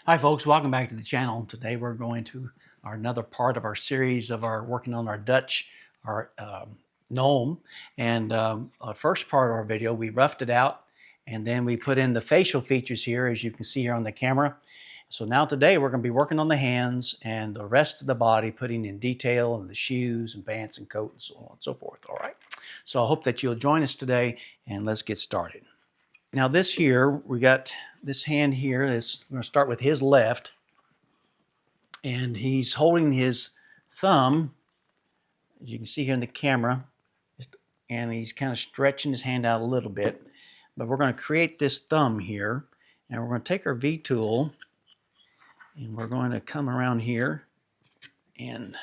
Hi folks, welcome back to the channel. Today we're going to another part of our series of our working on our Dutch, our gnome. And our first part of our video, we roughed it out and then we put in the facial features here, as you can see here on the camera. So now today we're going to be working on the hands and the rest of the body, putting in detail and the shoes and pants and coat and so on and so forth. All right. So I hope that you'll join us today and let's get started. Now this here, we got this hand here. We're going to start with his left. And he's holding his thumb, as you can see here in the camera. And he's kind of stretching his hand out a little bit. But we're going to create this thumb here. And we're going to take our V tool. And we're going to come around here and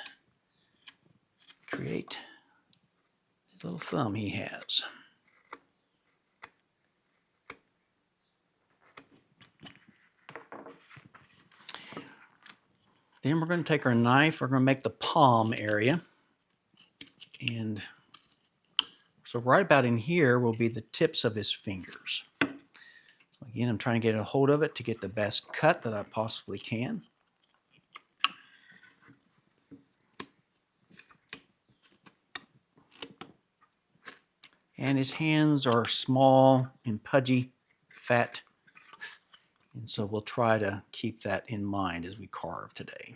create this little thumb he has. Then we're going to take our knife, we're going to make the palm area. And so right about in here will be the tips of his fingers. So again, I'm trying to get a hold of it to get the best cut that I possibly can. And his hands are small and pudgy, fat. And so we'll try to keep that in mind as we carve today.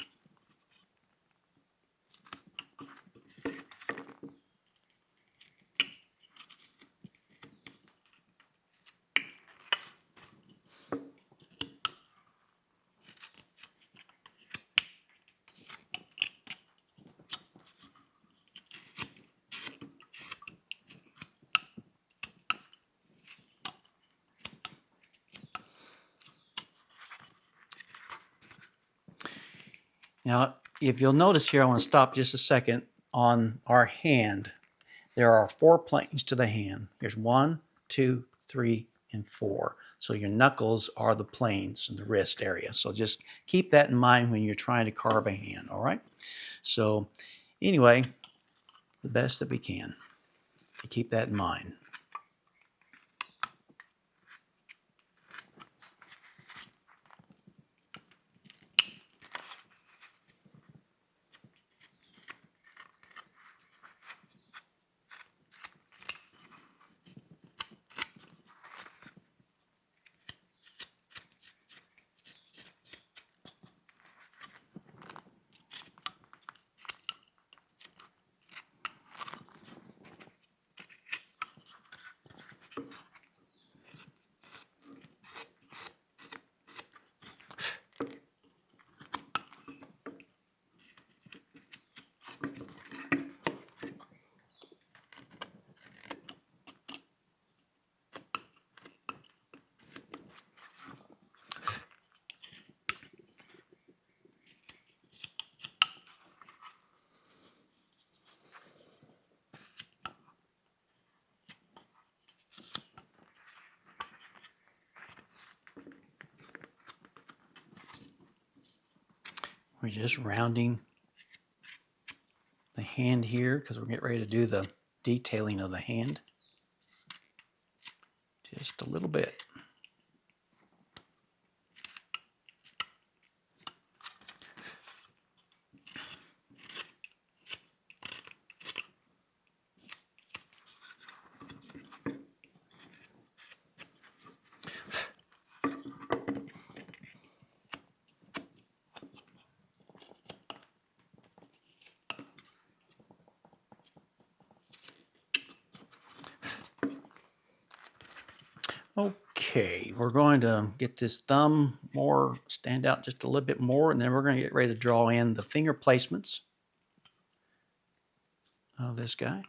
Now, if you'll notice here, I want to stop just a second on our hand. There are 4 planes to the hand. There's 1, 2, 3, and 4. So your knuckles are the planes in the wrist area. So just keep that in mind when you're trying to carve a hand, all right? So anyway, the best that we can. Keep that in mind. We're just rounding the hand here because we're getting ready to do the detailing of the hand. Just a little bit. Okay, we're going to get this thumb more stand out just a little bit more, and then we're going to get ready to draw in the finger placements of this guy.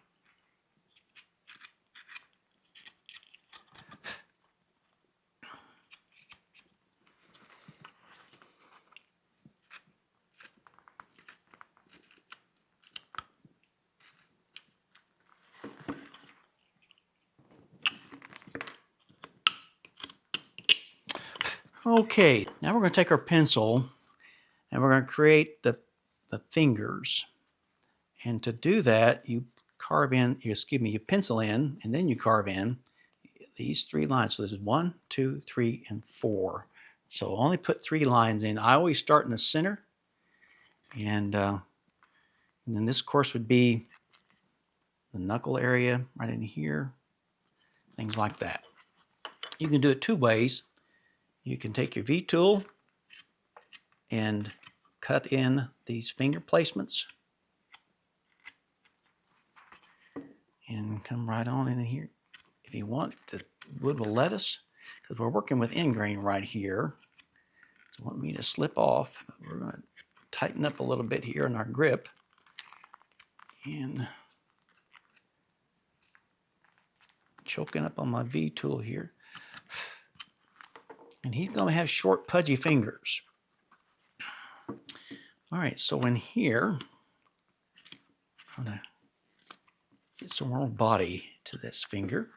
Okay, now we're going to take our pencil and we're going to create the fingers. And to do that, you you pencil in, and then you carve in these 3 lines. So this is 1, 2, 3, and 4 So only put 3 lines in. I always start in the center, and then this, of course, would be the knuckle area right in here, things like that. You can do it 2 ways. You can take your V tool and cut in these finger placements and come right on in here. If you want, the wood will let us, because we're working with end grain right here. So want me to slip off. We're going to tighten up a little bit here in our grip. And choking up on my V tool here. And he's going to have short, pudgy fingers. All right, so in here, I'm going to get some more body to this finger.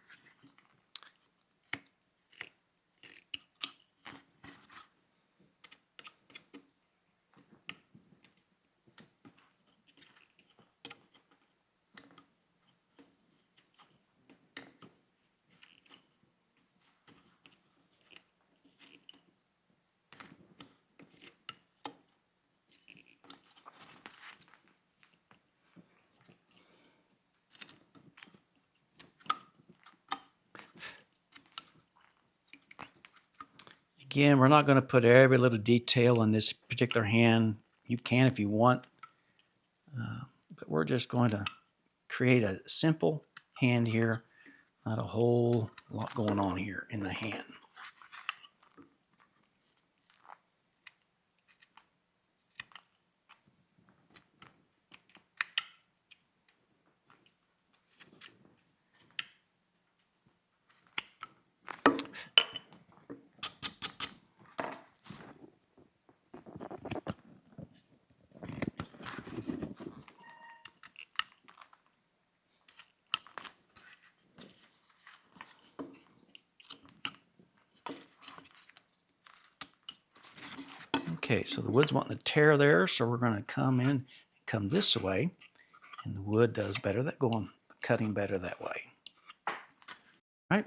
Again, we're not going to put every little detail in this particular hand. You can if you want, but we're just going to create a simple hand here, not a whole lot going on here in the hand. Okay, so the wood's wanting to tear there, so we're going to come in and come this way, and the wood does better that going cutting better that way. All right.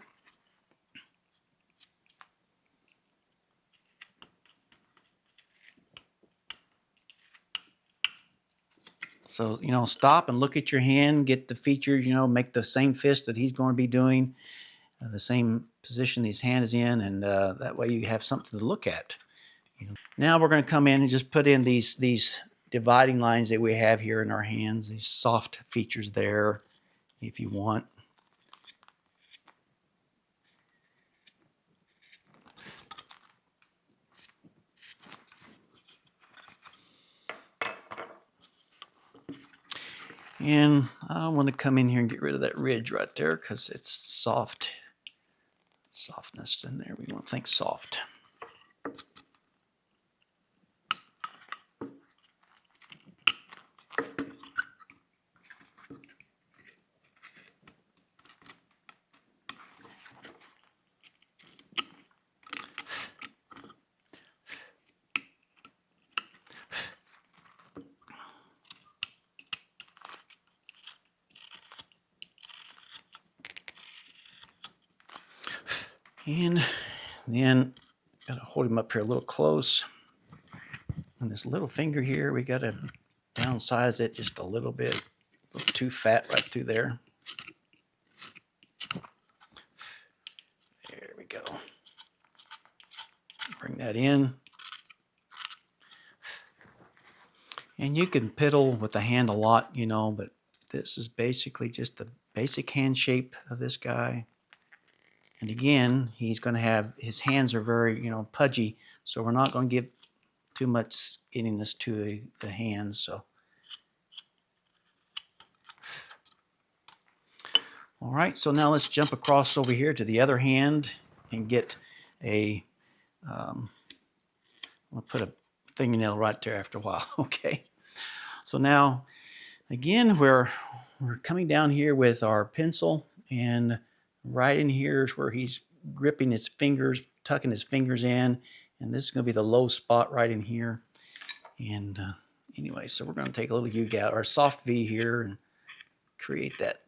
So, stop and look at your hand, get the features, make the same fist that he's going to be doing, the same position his hand is in, and that way you have something to look at. Now we're going to come in and just put in these dividing lines that we have here in our hands, these soft features there, if you want. And I want to come in here and get rid of that ridge right there because it's soft. Softness in there. We want to think soft. And then got to hold him up here a little close. And this little finger here, we got to downsize it just a little bit. A little too fat right through there. There we go. Bring that in. And you can piddle with the hand a lot, but this is basically just the basic hand shape of this guy. And again, he's going to have, his hands are very, pudgy, so we're not going to give too much skinniness to the hands. So, all right, so now let's jump across over here to the other hand and get a, I'll put a fingernail right there after a while, okay? So now, again, we're coming down here with our pencil, and right in here is where he's gripping his fingers, tucking his fingers in, and this is going to be the low spot right in here. And anyway, so we're going to take a little U out, our soft V here, and create that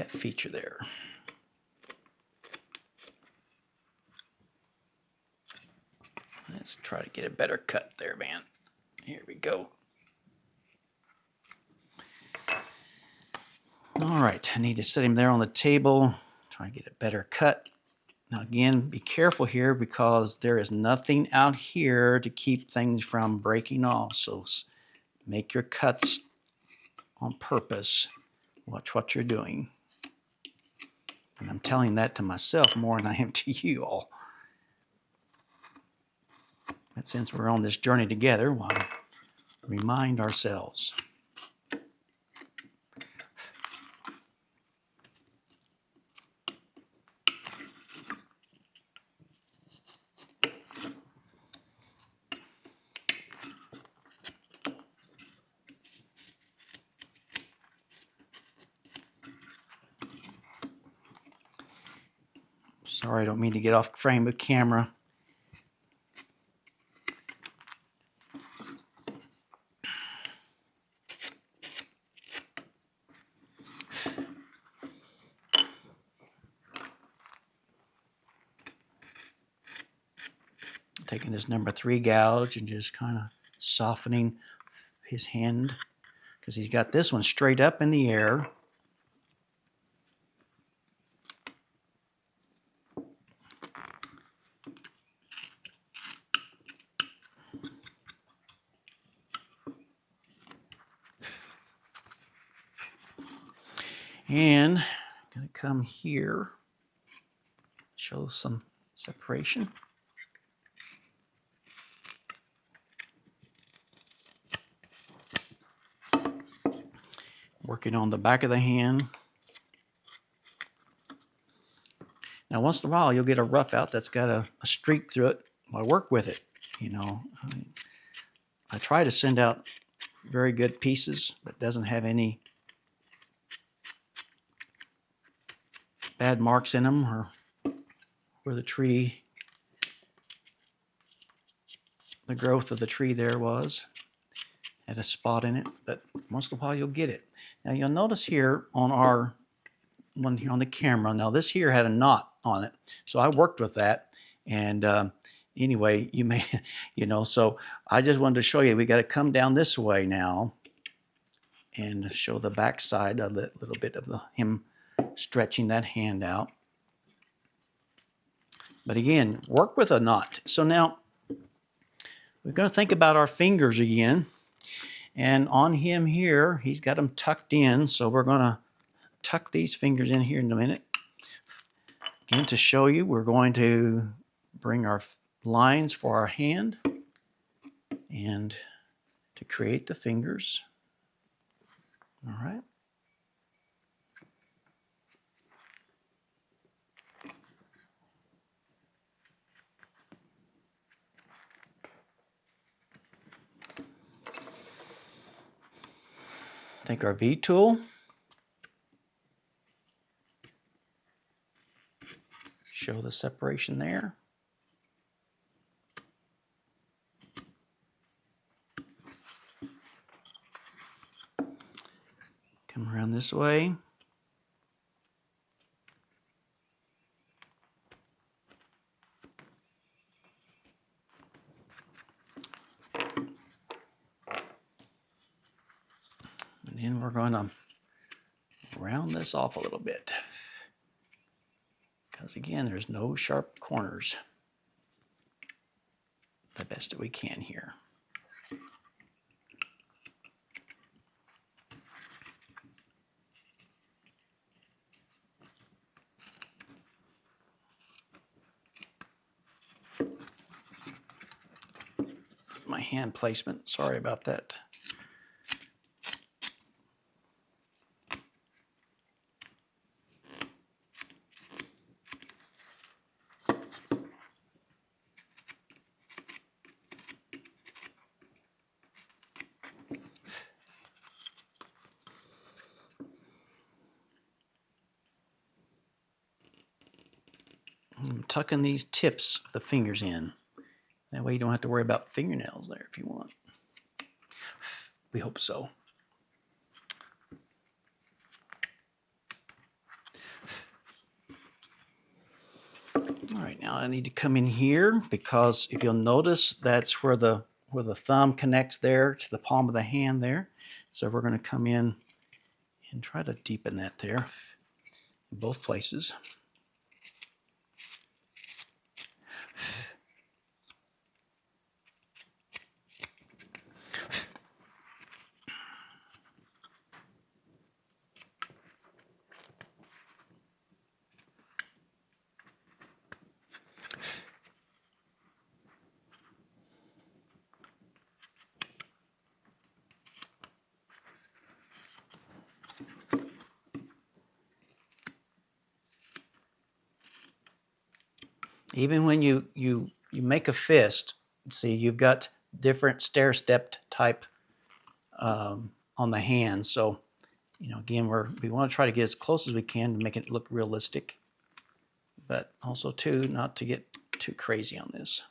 feature there. Let's try to get a better cut there, man. Here we go. All right, I need to set him there on the table. Try to get a better cut. Now again, be careful here because there is nothing out here to keep things from breaking off. So make your cuts on purpose. Watch what you're doing. And I'm telling that to myself more than I am to you all. But since we're on this journey together, we'll remind ourselves. Sorry, I don't mean to get off frame of camera. Taking this number 3 gouge and just kind of softening his hand because he's got this one straight up in the air. And I'm going to come here, show some separation. Working on the back of the hand. Now, once in a while, you'll get a rough out that's got a streak through it. I work with it, you know. I try to send out very good pieces that doesn't have any bad marks in them or where the tree, the growth of the tree there was, had a spot in it. But once in a while, you'll get it. Now, you'll notice here on our one here on the camera, now this here had a knot on it. So I worked with that. And anyway, you may, you know, so I just wanted to show you, we got to come down this way now and show the back side, a little bit of him stretching that hand out. But again, work with a knot. So now we're going to think about our fingers again. And on him here, he's got them tucked in. So we're going to tuck these fingers in here in a minute. Again, to show you, we're going to bring our lines for our hand and to create the fingers. All right. Take our V tool. Show the separation there. Come around this way. And then we're going to round this off a little bit. Because again, there's no sharp corners. The best that we can here. My hand placement, sorry about that. I'm tucking these tips of the fingers in. That way you don't have to worry about fingernails there if you want. We hope so. All right, now I need to come in here because if you'll notice, that's where the thumb connects there to the palm of the hand there. So we're going to come in and try to deepen that there in both places. Even when you make a fist, see, you've got different stair-stepped type on the hand. So, you know, again, we want to try to get as close as we can to make it look realistic, but also too, not to get too crazy on this.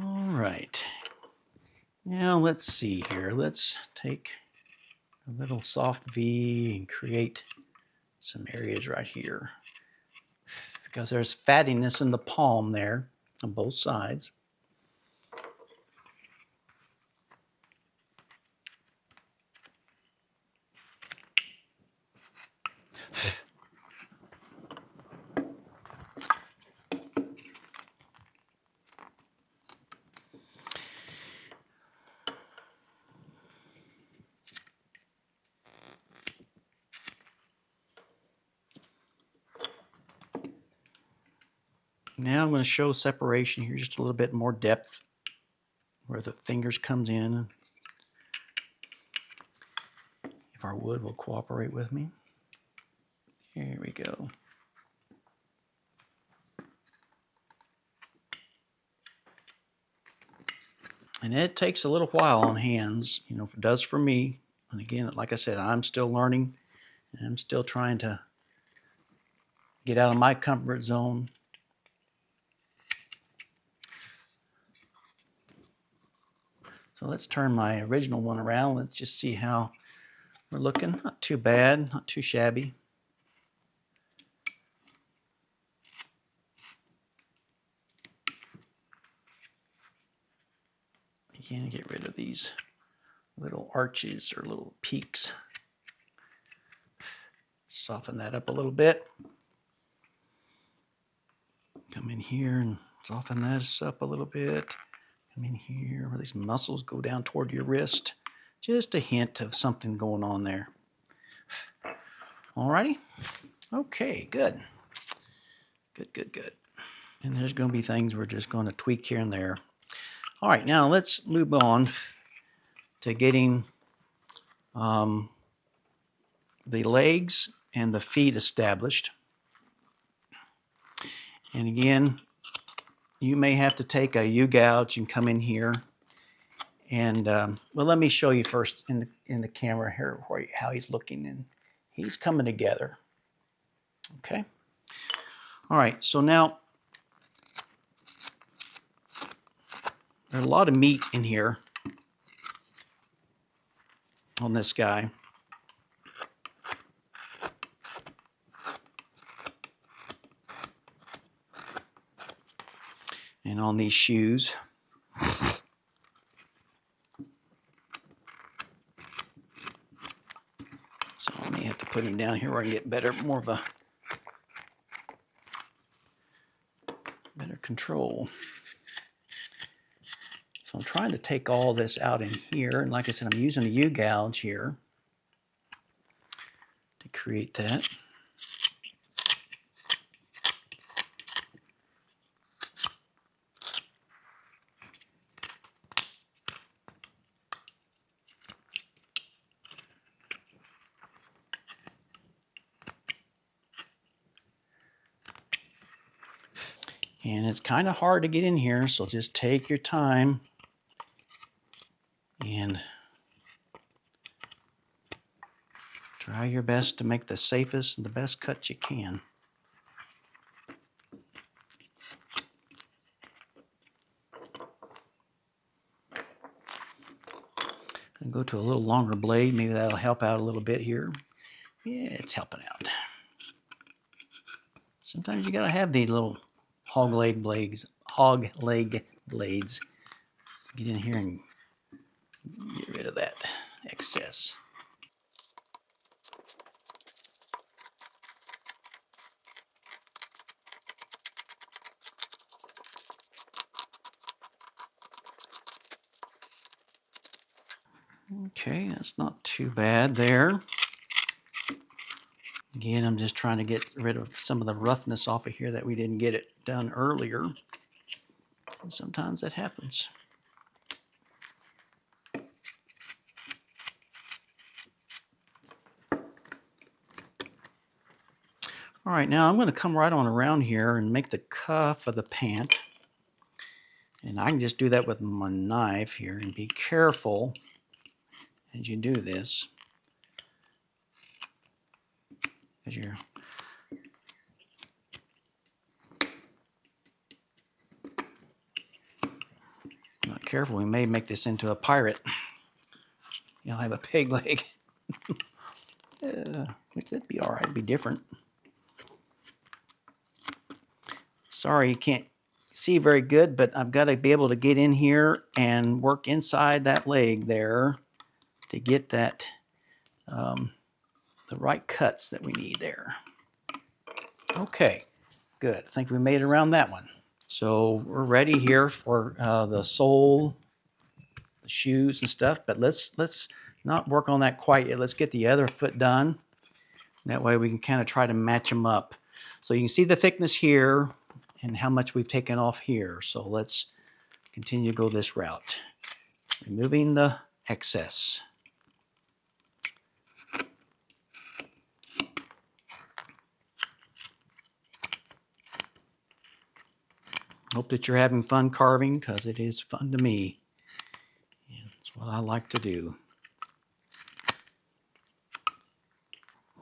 All right. Now let's see here. Let's take a little soft V and create some areas right here, because there's fattiness in the palm there on both sides. Now I'm going to show separation here, just a little bit more depth where the fingers comes in. If our wood will cooperate with me. Here we go. And it takes a little while on hands, you know, it does for me. And again, like I said, I'm still learning and I'm still trying to get out of my comfort zone. So let's turn my original one around. Let's just see how we're looking. Not too bad, not too shabby. Again, get rid of these little arches or little peaks. Soften that up a little bit. Come in here and soften this up a little bit. Come in here where these muscles go down toward your wrist. Just a hint of something going on there. Alrighty. Okay, good. Good. And there's going to be things we're just going to tweak here and there. All right, now let's move on to getting the legs and the feet established. And again, you may have to take a U-gouge and come in here. And well, let me show you first in the camera here how he's looking, and he's coming together. Okay. All right. So now there's a lot of meat in here on this guy. And on these shoes. So I may have to put him down here where I can get more of a better control. So I'm trying to take all this out in here. And like I said, I'm using a U-gouge here to create that. And it's kind of hard to get in here, so just take your time and try your best to make the safest and the best cut you can. I'll go to a little longer blade. Maybe that'll help out a little bit here. Yeah, it's helping out. Sometimes you gotta have these little hog leg blades. Get in here and get rid of that excess. Okay, that's not too bad there. Again, I'm just trying to get rid of some of the roughness off of here that we didn't get it done earlier. And sometimes that happens. All right, now I'm going to come right on around here and make the cuff of the pant. And I can just do that with my knife here, and be careful as you do this, as you're not careful, we may make this into a pirate. You'll have a peg leg. Which that'd be all right, it'd be different. Sorry you can't see very good, but I've got to be able to get in here and work inside that leg there to get that the right cuts that we need there. Okay, good. I think we made it around that one. So we're ready here for the sole, the shoes and stuff, but let's not work on that quite yet. Let's get the other foot done. That way we can kind of try to match them up. So you can see the thickness here and how much we've taken off here. So let's continue to go this route, removing the excess. Hope that you're having fun carving, because it is fun to me. And it's what I like to do.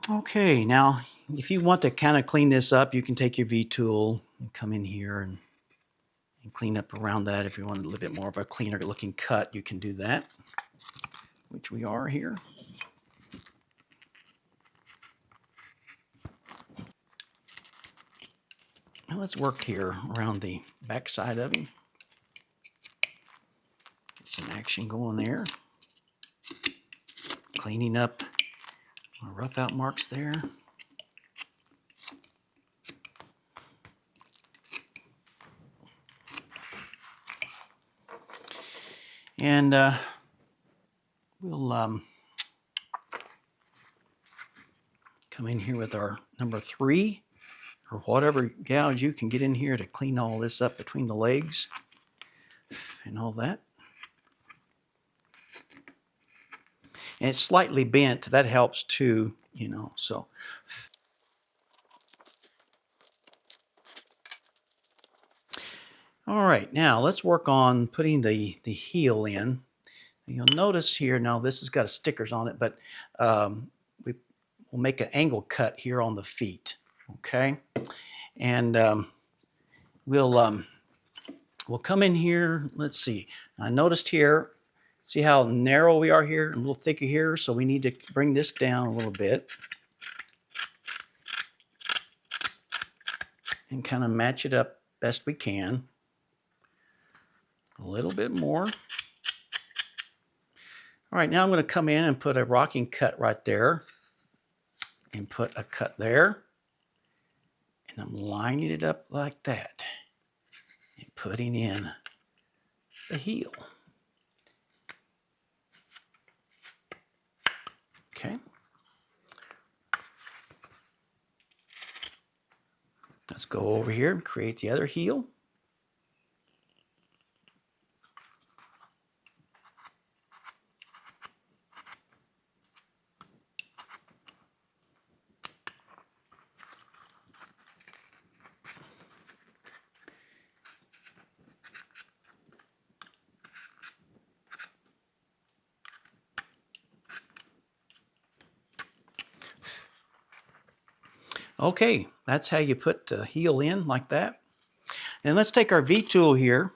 Okay, now if you want to kind of clean this up, you can take your V-tool and come in here and clean up around that. If you want a little bit more of a cleaner looking cut, you can do that, which we are here. Now let's work here around the back side of him. Get some action going there. Cleaning up my rough out marks there. And we'll come in here with our number 3, or whatever gouge you can get in here to clean all this up between the legs and all that. And it's slightly bent. That helps too, you know, so. All right, now let's work on putting the heel in. You'll notice here, now this has got stickers on it, but we'll make an angle cut here on the feet, okay? And we'll come in here, let's see. I noticed here, see how narrow we are here, a little thicker here, so we need to bring this down a little bit and kind of match it up best we can. A little bit more. All right, now I'm going to come in and put a rocking cut right there and put a cut there. And I'm lining it up like that and putting in the heel. Okay. Let's go over here and create the other heel. Okay, that's how you put the heel in like that. And let's take our V-tool here.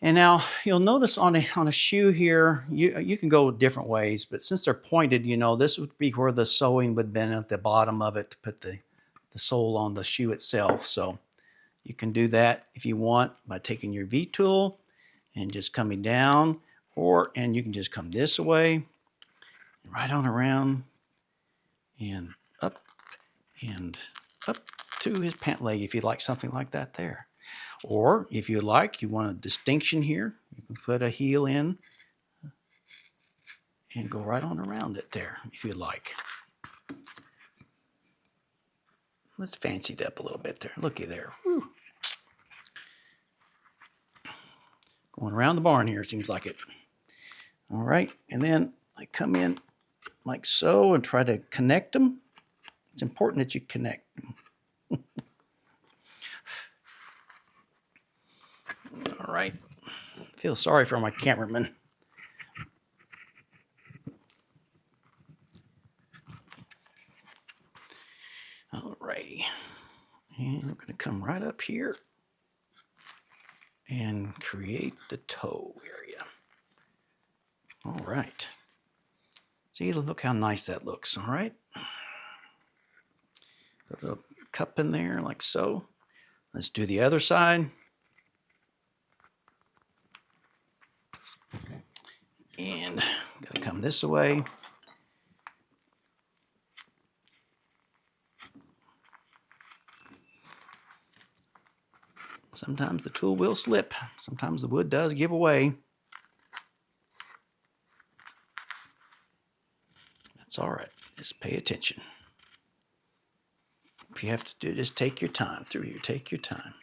And now you'll notice on a shoe here, you can go different ways, but since they're pointed, you know, this would be where the sewing would have been at the bottom of it to put the sole on the shoe itself. So you can do that if you want by taking your V-tool and just coming down, and you can just come this way, right on around and up to his pant leg if you'd like something like that there. Or if you like, you want a distinction here, you can put a heel in and go right on around it there if you'd like. Let's fancy it up a little bit there. Looky there. Whew. Going around the barn here, seems like it. All right, and then I come in like so and try to connect them. It's important that you connect them. All right. Feel sorry for my cameraman. All righty. And we're going to come right up here and create the toe area. All right. See, look how nice that looks. All right. Put a little cup in there like so. Let's do the other side. And gotta come this way. Sometimes the tool will slip. Sometimes the wood does give away. That's all right. Just pay attention. If you have to do, just take your time through here. Take your time.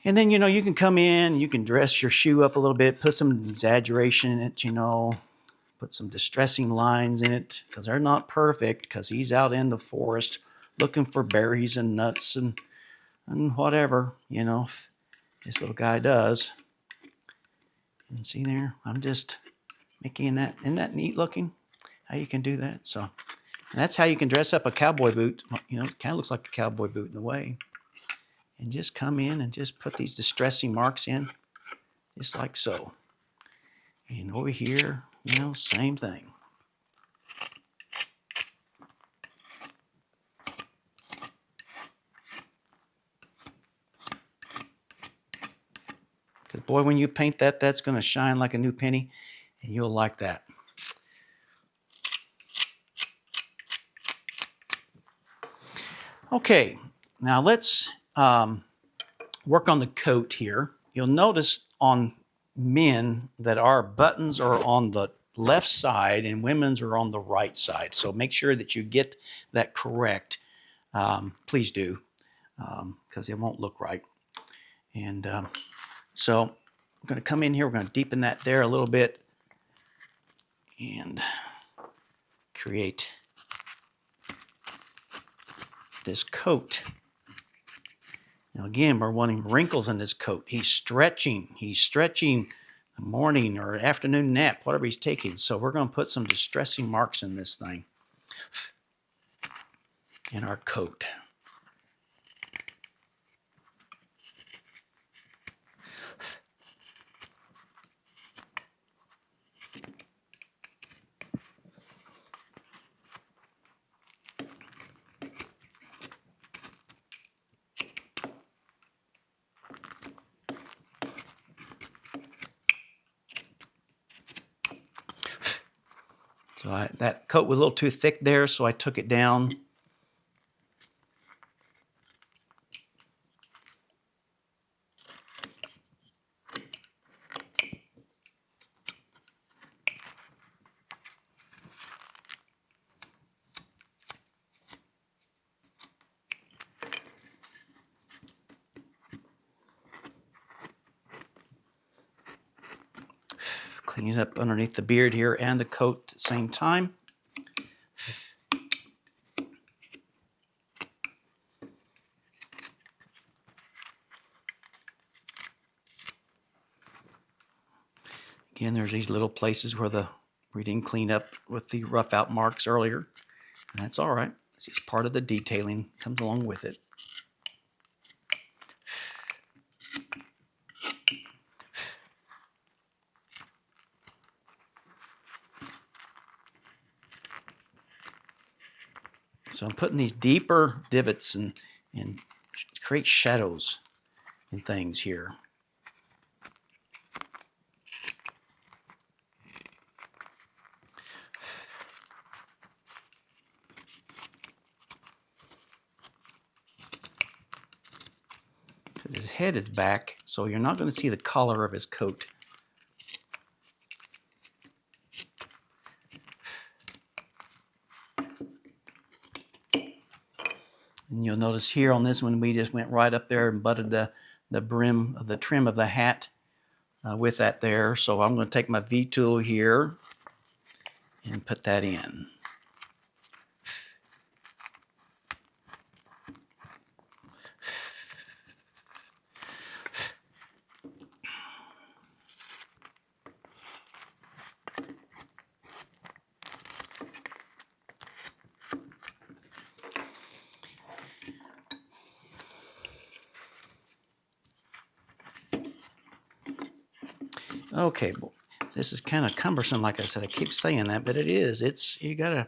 And then, you know, you can come in, you can dress your shoe up a little bit, put some exaggeration in it, you know, put some distressing lines in it because they're not perfect because he's out in the forest looking for berries and nuts and whatever, you know, this little guy does. And see there, I'm just making that, isn't that neat looking? How you can do that. So that's how you can dress up a cowboy boot. You know, it kind of looks like a cowboy boot in a way. And just come in and just put these distressing marks in, just like so. And over here, you know, same thing. Because boy, when you paint that, that's going to shine like a new penny, and you'll like that. Okay, now let's work on the coat here. You'll notice on men that our buttons are on the left side and women's are on the right side. So make sure that you get that correct. Please do, because it won't look right. And so I'm going to come in here. We're going to deepen that there a little bit and create this coat. Now again, we're wanting wrinkles in this coat. He's stretching the morning or afternoon nap, whatever he's taking. So we're going to put some distressing marks in this thing, in our coat. So that coat was a little too thick there, so I took it down. Cleans up underneath the beard here and the coat at the same time. Again, there's these little places where the We didn't clean up with the rough out marks earlier. And that's all right. It's just part of the detailing, comes along with it. So I'm putting these deeper divots and create shadows and things here. His head is back, so you're not going to see the color of his coat. And you'll notice here on this one, we just went right up there and butted the brim of the trim of the hat with that there. So I'm going to take my V-tool here and put that in. Okay, this is kind of cumbersome, like I said. I keep saying that, but it is. You gotta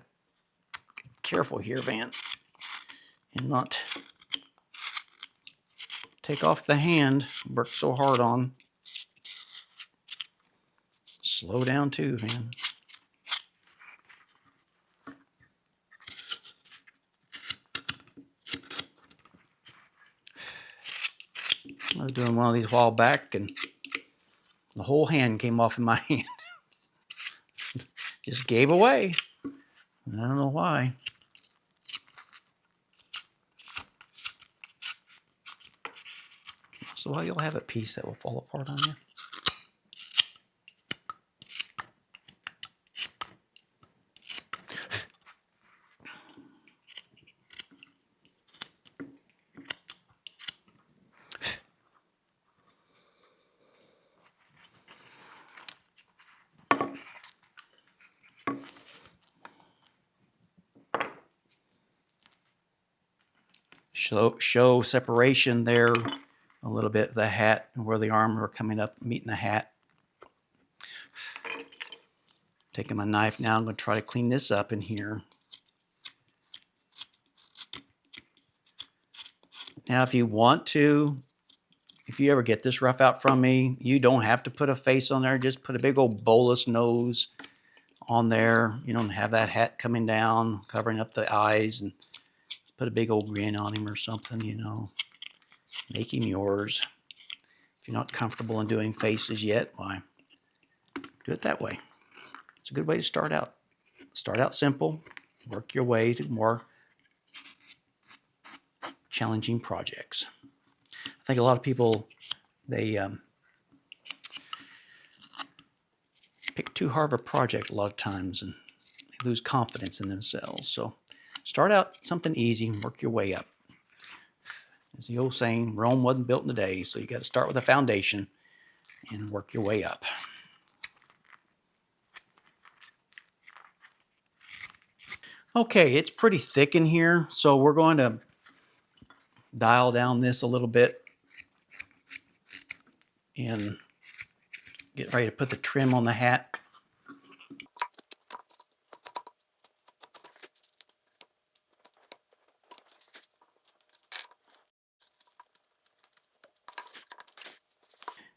be careful here, Van, and not take off the hand. Worked so hard on. Slow down too, Van. I was doing one of these a while back, and the whole hand came off in my hand. Just gave away. I don't know why. So you'll have a piece that will fall apart on you. Show separation there a little bit, the hat and where the arm are coming up, meeting the hat. Taking my knife now, I'm going to try to clean this up in here. Now, if you want to, if you ever get this rough out from me, you don't have to put a face on there. Just put a big old bolus nose on there. You don't have that hat coming down, covering up the eyes, and put a big old grin on him or something, you know. Make him yours. If you're not comfortable in doing faces yet, why, do it that way. It's a good way to start out. Start out simple, work your way to more challenging projects. I think a lot of people, they pick too hard of a project a lot of times, and they lose confidence in themselves. So start out something easy and work your way up. As the old saying, Rome wasn't built in a day, so you got to start with a foundation and work your way up. Okay, it's pretty thick in here, so we're going to dial down this a little bit and get ready to put the trim on the hat.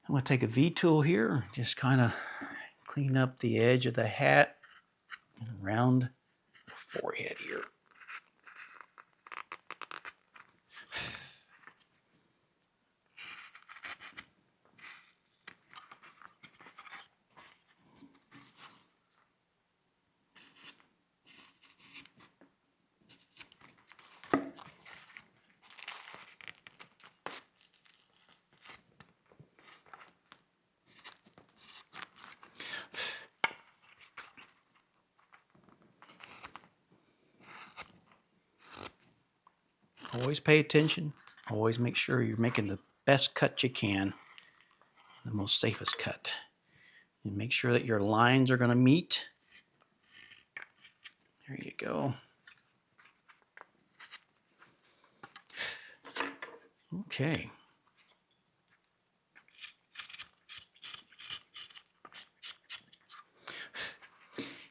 I'm going to take a V-tool here, just kind of clean up the edge of the hat and around the forehead here. Always pay attention. Always make sure you're making the best cut you can, the most safest cut. And make sure that your lines are going to meet There you go. Okay.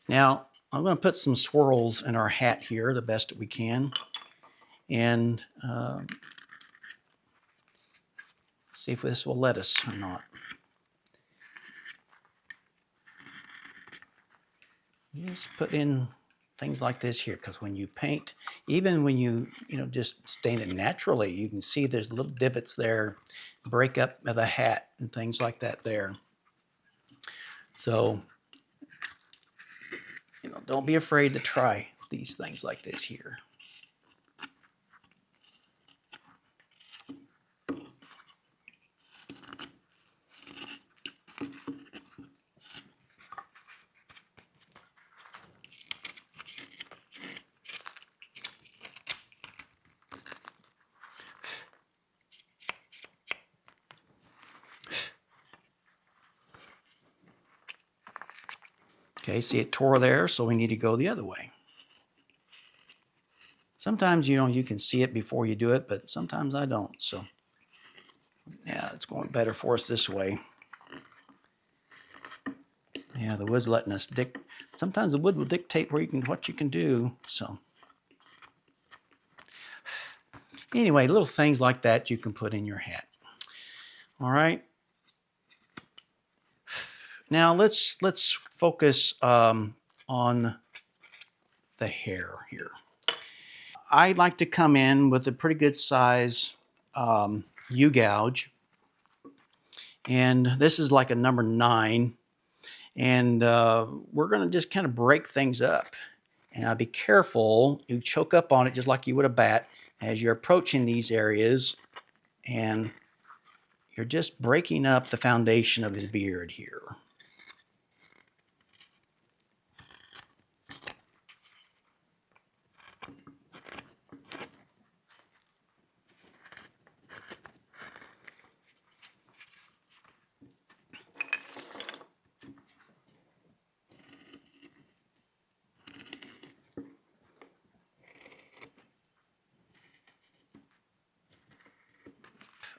Now, I'm going to put some swirls in our hat here the best that we can. And see if this will let us or not. Just put in things like this here, because when you paint, even when you just stain it naturally, you can see there's little divots there, break up of the hat and things like that there. So, don't be afraid to try these things like this here. Okay, see it tore there, so we need to go the other way. Sometimes, you can see it before you do it, but sometimes I don't. So, yeah, it's going better for us this way. Yeah, the wood's letting us sometimes the wood will dictate what you can do. So, anyway, little things like that you can put in your hat. All right. Now let's focus on the hair here. I like to come in with a pretty good size U-gouge, and this is like a number 9, and we're going to just kind of break things up. And I'll be careful, you choke up on it just like you would a bat as you're approaching these areas, and you're just breaking up the foundation of his beard here.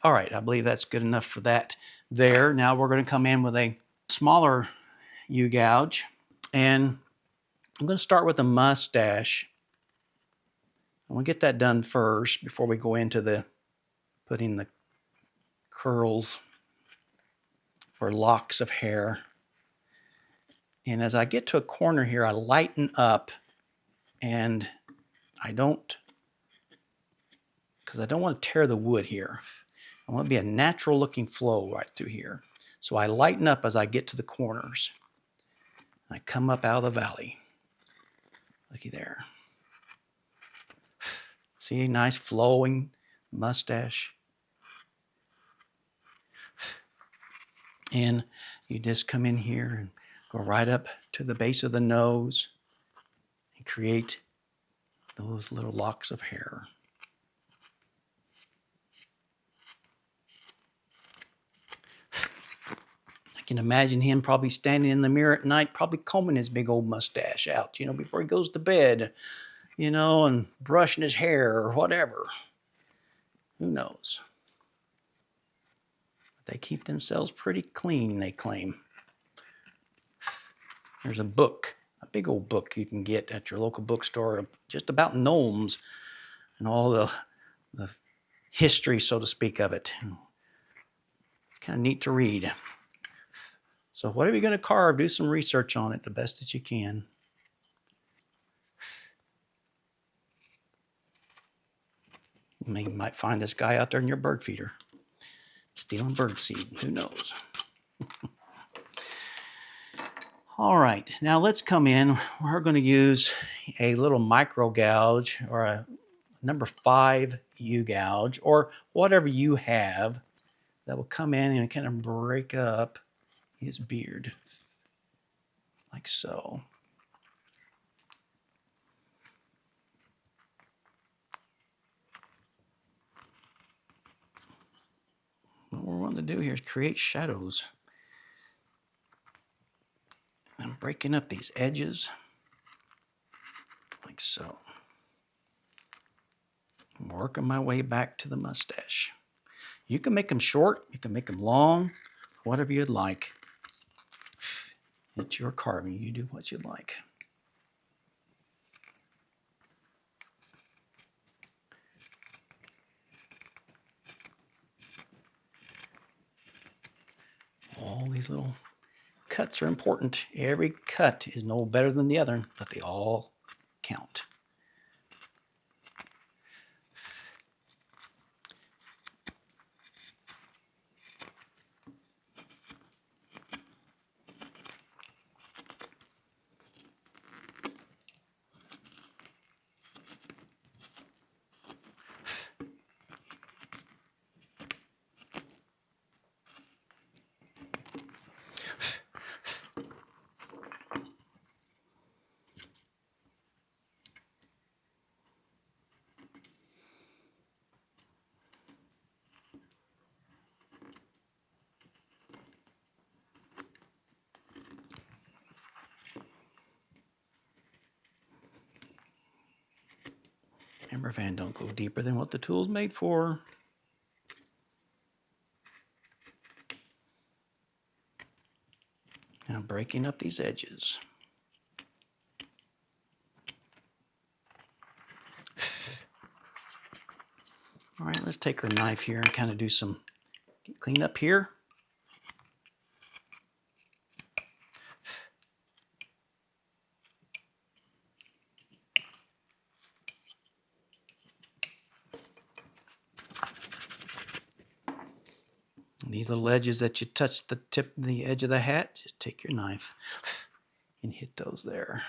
All right, I believe that's good enough for that there. Now we're going to come in with a smaller U-gouge, and I'm going to start with a mustache. I want to get that done first before we go into putting the curls or locks of hair. And as I get to a corner here, I lighten up, and because I don't want to tear the wood here. I want to be a natural looking flow right through here. So I lighten up as I get to the corners. I come up out of the valley. Looky there. See, nice flowing mustache. And you just come in here and go right up to the base of the nose and create those little locks of hair. I can imagine him probably standing in the mirror at night, probably combing his big old mustache out, before he goes to bed, and brushing his hair or whatever. Who knows? They keep themselves pretty clean, they claim. There's a book, a big old book you can get at your local bookstore just about gnomes and all the history, so to speak, of it. It's kind of neat to read. So whatever you're going to carve, do some research on it the best that you can. You might find this guy out there in your bird feeder stealing bird seed. Who knows? All right, now let's come in. We're going to use a little micro gouge or a number 5 U-gouge or whatever you have that will come in and kind of break up his beard like so. What we're wanting to do here is create shadows. I'm breaking up these edges. So, I'm working my way back to the mustache. You can make them short, you can make them long, whatever you'd like. It's your carving. You do what you'd like. All these little cuts are important. Every cut is no better than the other, but they all count. Remember, Van, don't go deeper than what the tool's made for. Now breaking up these edges. All right, let's take our knife here and kind of do some clean up here. These little edges that you touch the tip of the edge of the hat, just take your knife and hit those there.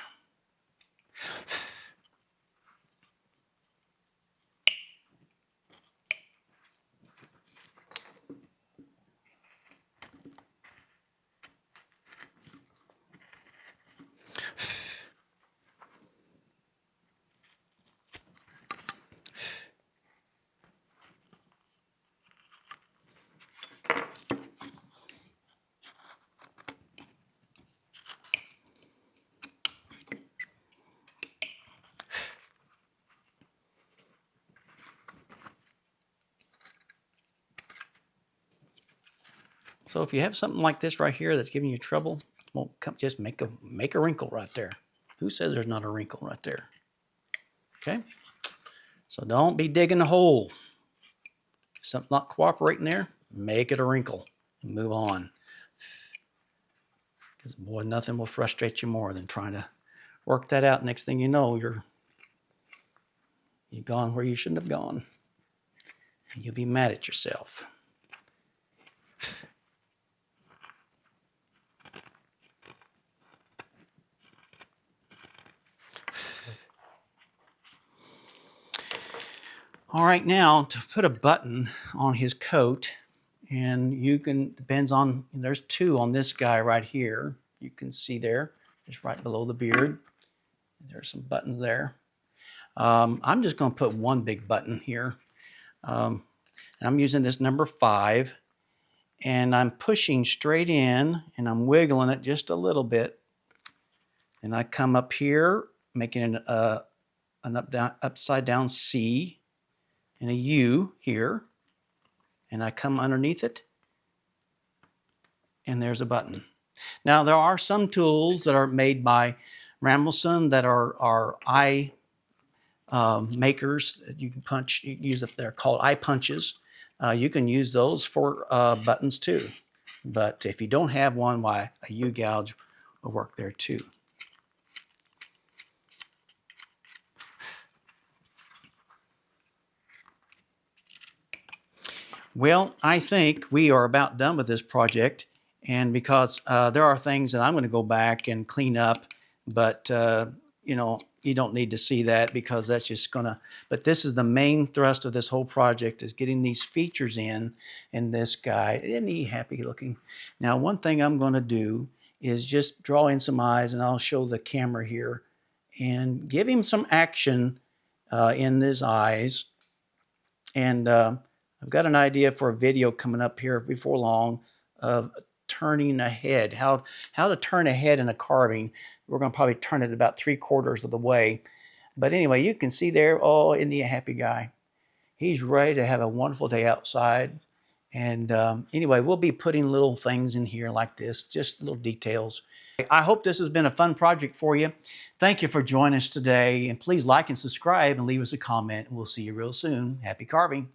So if you have something like this right here that's giving you trouble, won't come, just make a wrinkle right there. Who says there's not a wrinkle right there? Okay? So don't be digging a hole. If something's not cooperating there, make it a wrinkle and move on. Because boy, nothing will frustrate you more than trying to work that out. Next thing you know, you've gone where you shouldn't have gone. And you'll be mad at yourself. All right, now to put a button on his coat, and you can, depends on, there's two on this guy right here. You can see there, just right below the beard. There's some buttons there. I'm just going to put one big button here. And I'm using this number 5, and I'm pushing straight in, and I'm wiggling it just a little bit. And I come up here, making an upside down C and a U here, and I come underneath it, and there's a button. Now, there are some tools that are made by Rammelson that are eye makers. You can punch, use it. They're called eye punches. You can use those for buttons too. But if you don't have one, why, a U gouge will work there too. Well, I think we are about done with this project, and because there are things that I'm going to go back and clean up, but you know, you don't need to see that because that's just going to, but this is the main thrust of this whole project, is getting these features in this guy. Isn't he happy looking? Now, one thing I'm going to do is just draw in some eyes, and I'll show the camera here and give him some action in his eyes. And I've got an idea for a video coming up here before long of turning a head, how to turn a head in a carving. We're going to probably turn it about 3/4 of the way. But anyway, you can see there, oh, isn't he a happy guy? He's ready to have a wonderful day outside. And anyway, we'll be putting little things in here like this, just little details. I hope this has been a fun project for you. Thank you for joining us today. And please like and subscribe and leave us a comment. We'll see you real soon. Happy carving.